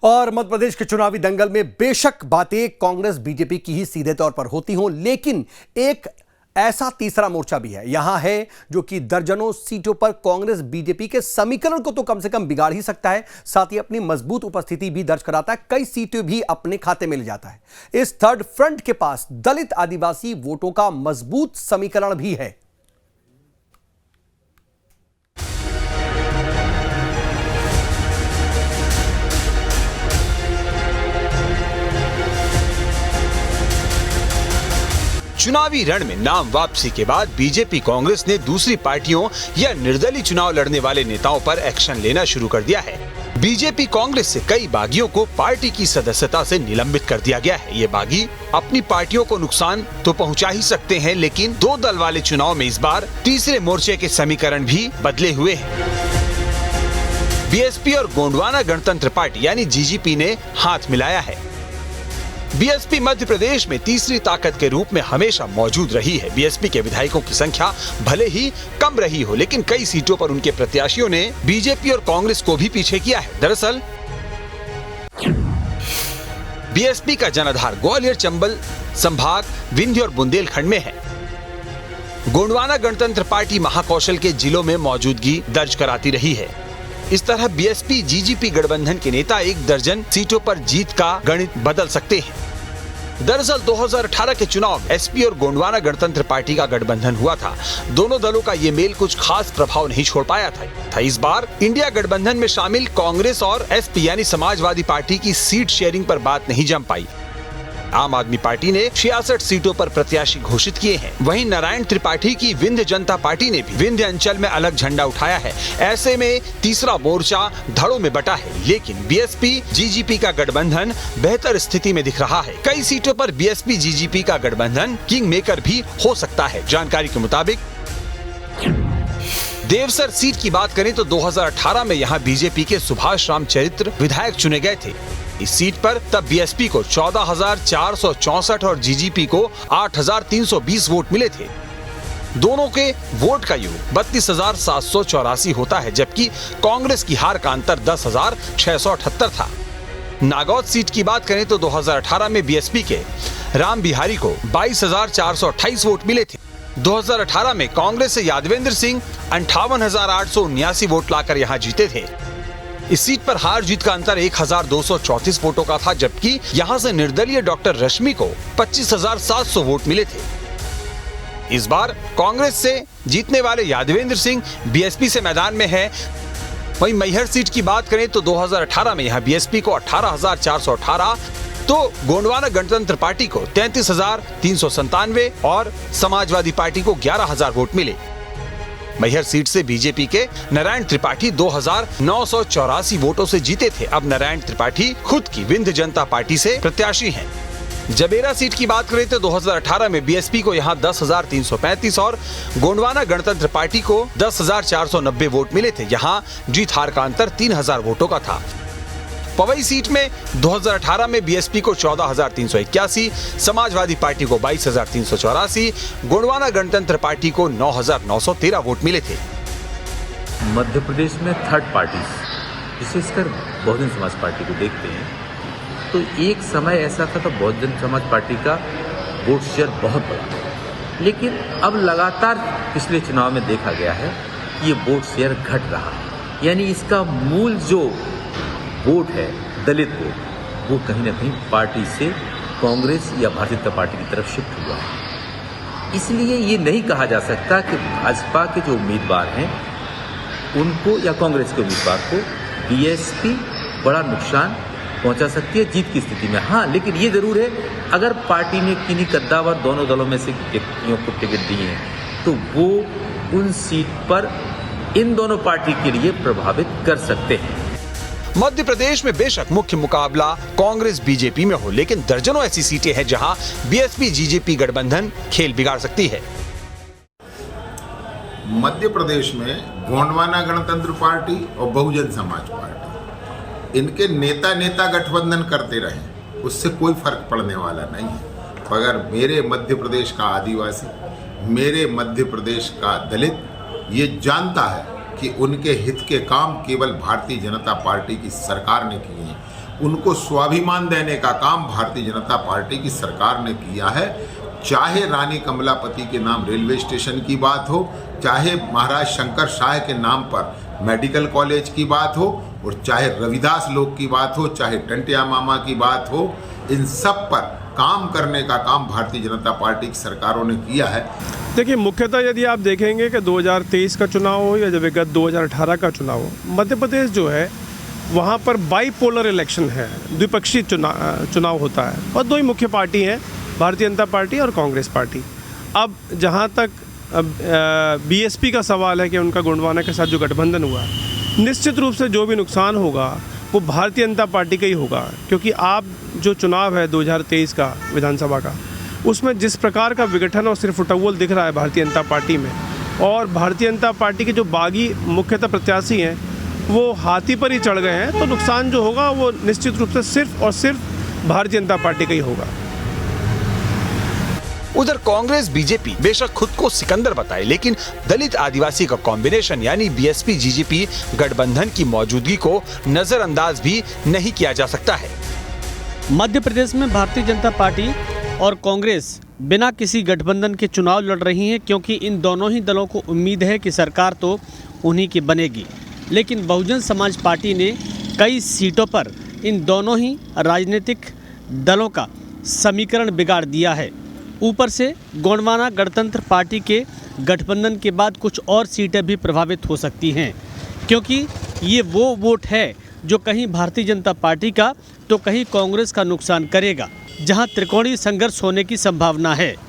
और मध्य प्रदेश के चुनावी दंगल में बेशक बातें कांग्रेस बीजेपी की ही सीधे तौर पर होती हों, लेकिन एक ऐसा तीसरा मोर्चा भी है यहां है जो कि दर्जनों सीटों पर कांग्रेस बीजेपी के समीकरण को तो कम से कम बिगाड़ ही सकता है, साथ ही अपनी मजबूत उपस्थिति भी दर्ज कराता है, कई सीटें भी अपने खाते में ले जाता है। इस थर्ड फ्रंट के पास दलित आदिवासी वोटों का मजबूत समीकरण भी है। चुनावी रण में नाम वापसी के बाद बीजेपी कांग्रेस ने दूसरी पार्टियों या निर्दलीय चुनाव लड़ने वाले नेताओं पर एक्शन लेना शुरू कर दिया है। बीजेपी कांग्रेस से कई बागियों को पार्टी की सदस्यता से निलंबित कर दिया गया है। ये बागी अपनी पार्टियों को नुकसान तो पहुंचा ही सकते हैं, लेकिन दो दल वाले चुनाव में इस बार तीसरे मोर्चे के समीकरण भी बदले हुए हैं। बीएसपी और गोंडवाना गणतंत्र पार्टी यानी जीजीपी ने हाथ मिलाया है। बीएसपी मध्य प्रदेश में तीसरी ताकत के रूप में हमेशा मौजूद रही है। बीएसपी के विधायकों की संख्या भले ही कम रही हो, लेकिन कई सीटों पर उनके प्रत्याशियों ने बीजेपी और कांग्रेस को भी पीछे किया है। दरअसल बीएसपी का जनाधार ग्वालियर, चंबल संभाग, विंध्य और बुंदेलखंड में है। गोंडवाना गणतंत्र पार्टी महाकौशल के जिलों में मौजूदगी दर्ज कराती रही है। इस तरह बीएसपी जीजीपी गठबंधन के नेता एक दर्जन सीटों पर जीत का गणित बदल सकते हैं। दरअसल 2018 के चुनाव एसपी और गोंडवाना गणतंत्र पार्टी का गठबंधन हुआ था। दोनों दलों का ये मेल कुछ खास प्रभाव नहीं छोड़ पाया था। इस बार इंडिया गठबंधन में शामिल कांग्रेस और एसपी यानी समाजवादी पार्टी की सीट शेयरिंग पर बात नहीं जम पाई। आम आदमी पार्टी ने 66 सीटों पर प्रत्याशी घोषित किए हैं। वहीं नारायण त्रिपाठी की विंध्य जनता पार्टी ने भी विंध्य अंचल में अलग झंडा उठाया है। ऐसे में तीसरा मोर्चा धड़ों में बटा है, लेकिन बीएसपी जीजीपी का गठबंधन बेहतर स्थिति में दिख रहा है। कई सीटों पर बीएसपी जीजीपी का गठबंधन किंग मेकर भी हो सकता है। जानकारी के मुताबिक देवसर सीट की बात करें तो 2018 में यहाँ बीजेपी के सुभाष राम चरित्र विधायक चुने गए थे। इस सीट पर तब बीएसपी को 14,464 और जीजीपी को 8,320 वोट मिले थे। दोनों के वोट का योग 32,784 होता है, जबकि कांग्रेस की हार का अंतर 10,678 था। नागौद सीट की बात करें तो 2018 में बीएसपी के राम बिहारी को 22,428 वोट मिले थे। 2018 में कांग्रेस से यादवेंद्र सिंह 58,879 वोट लाकर यहां जीते थे। इस सीट पर हार जीत का अंतर 1,234 वोटों का था, जबकि यहां से निर्दलीय डॉक्टर रश्मि को 25,700 वोट मिले थे। इस बार कांग्रेस से जीतने वाले यादवेंद्र सिंह बीएसपी से मैदान में है। वहीं मैहर सीट की बात करें तो 2018 में यहां बीएसपी को 18,418 तो गोंडवाना गणतंत्र पार्टी को 33,397 और समाजवादी पार्टी को 11,000 वोट मिले। मैहर सीट से बीजेपी के नारायण त्रिपाठी 2,984 वोटों से जीते थे। अब नारायण त्रिपाठी खुद की विंध्य जनता पार्टी से प्रत्याशी हैं। जबेरा सीट की बात करें तो 2018 में बीएसपी को यहां 10,335 और गोंडवाना गणतंत्र पार्टी को 10,490 वोट मिले थे। यहां जीत हार का अंतर 3,000 वोटों का था। पवई सीट में 2018 में बीएसपी को 14,381, समाजवादी पार्टी को 22,384, गोंडवाना गणतंत्र पार्टी को 9,913 वोट मिले थे। मध्य प्रदेश में थर्ड पार्टीज, विशेषकर बहुजन समाज पार्टी को देखते हैं तो एक समय ऐसा था तो बहुजन समाज पार्टी का वोट शेयर बहुत बड़ा, लेकिन अब लगातार पिछले चुनाव में देखा गया है कि ये वोट शेयर घट रहा है। यानी इसका मूल जो वोट है दलित वोट, वो कहीं ना कहीं पार्टी से कांग्रेस या भारतीय जनता पार्टी की तरफ शिफ्ट हुआ है। इसलिए ये नहीं कहा जा सकता कि भाजपा के जो उम्मीदवार हैं उनको या कांग्रेस के उम्मीदवार को बीएसपी बड़ा नुकसान पहुंचा सकती है जीत की स्थिति में। हाँ, लेकिन ये जरूर है अगर पार्टी ने किन्हीं कद्दावर दोनों दलों में से व्यक्तियों को टिकट दिए हैं तो वो उन सीट पर इन दोनों पार्टी के लिए प्रभावित कर सकते हैं। मध्य प्रदेश में बेशक मुख्य मुकाबला कांग्रेस बीजेपी में हो, लेकिन दर्जनों ऐसी सीटें हैं जहां बीएसपी जीजेपी गठबंधन खेल बिगाड़ सकती है। मध्य प्रदेश में गोंडवाना गणतंत्र पार्टी और बहुजन समाज पार्टी, इनके नेता गठबंधन करते रहे, उससे कोई फर्क पड़ने वाला नहीं है। मगर मेरे मध्य प्रदेश का आदिवासी, मेरे मध्य प्रदेश का दलित ये जानता है कि उनके हित के काम केवल भारतीय जनता पार्टी की सरकार ने किए हैं उनको स्वाभिमान देने का काम भारतीय जनता पार्टी की सरकार ने किया है। चाहे रानी कमलापति के नाम रेलवे स्टेशन की बात हो, चाहे महाराज शंकर शाह के नाम पर मेडिकल कॉलेज की बात हो, और चाहे रविदास लोक की बात हो, चाहे टंटिया मामा की बात हो, इन सब पर काम करने का काम भारतीय जनता पार्टी की सरकारों ने किया है। देखिए, मुख्यतः यदि आप देखेंगे कि 2023 का चुनाव हो या जब विगत 2018 का चुनाव हो, मध्य प्रदेश जो है वहाँ पर बाईपोलर इलेक्शन है, द्विपक्षीय चुनाव होता है और दो ही मुख्य पार्टी हैं, भारतीय जनता पार्टी और कांग्रेस पार्टी। अब जहाँ तक बीएसपी का सवाल है कि उनका गोंडवाना के साथ जो गठबंधन हुआ, निश्चित रूप से जो भी नुकसान होगा वो भारतीय जनता पार्टी का ही होगा, क्योंकि आप जो चुनाव है 2023 का विधानसभा का, उसमें जिस प्रकार का विघटन और सिर्फ उटव्वल दिख रहा है भारतीय जनता पार्टी में, और भारतीय जनता पार्टी के जो बागी मुख्यतः प्रत्याशी हैं वो हाथी पर ही चढ़ गए हैं, तो नुकसान जो होगा वो निश्चित रूप से सिर्फ और सिर्फ भारतीय जनता पार्टी का ही होगा। उधर कांग्रेस बीजेपी बेशक खुद को सिकंदर बताए, लेकिन दलित आदिवासी का कॉम्बिनेशन यानी बीएसपी जीजेपी गठबंधन की मौजूदगी को नजरअंदाज भी नहीं किया जा सकता है। मध्य प्रदेश में भारतीय जनता पार्टी और कांग्रेस बिना किसी गठबंधन के चुनाव लड़ रही हैं, क्योंकि इन दोनों ही दलों को उम्मीद है कि सरकार तो उन्हीं की बनेगी। लेकिन बहुजन समाज पार्टी ने कई सीटों पर इन दोनों ही राजनीतिक दलों का समीकरण बिगाड़ दिया है। ऊपर से गोंडवाना गणतंत्र पार्टी के गठबंधन के बाद कुछ और सीटें भी प्रभावित हो सकती हैं, क्योंकि ये वो वोट है जो कहीं भारतीय जनता पार्टी का तो कहीं कांग्रेस का नुकसान करेगा, जहां त्रिकोणीय संघर्ष होने की संभावना है।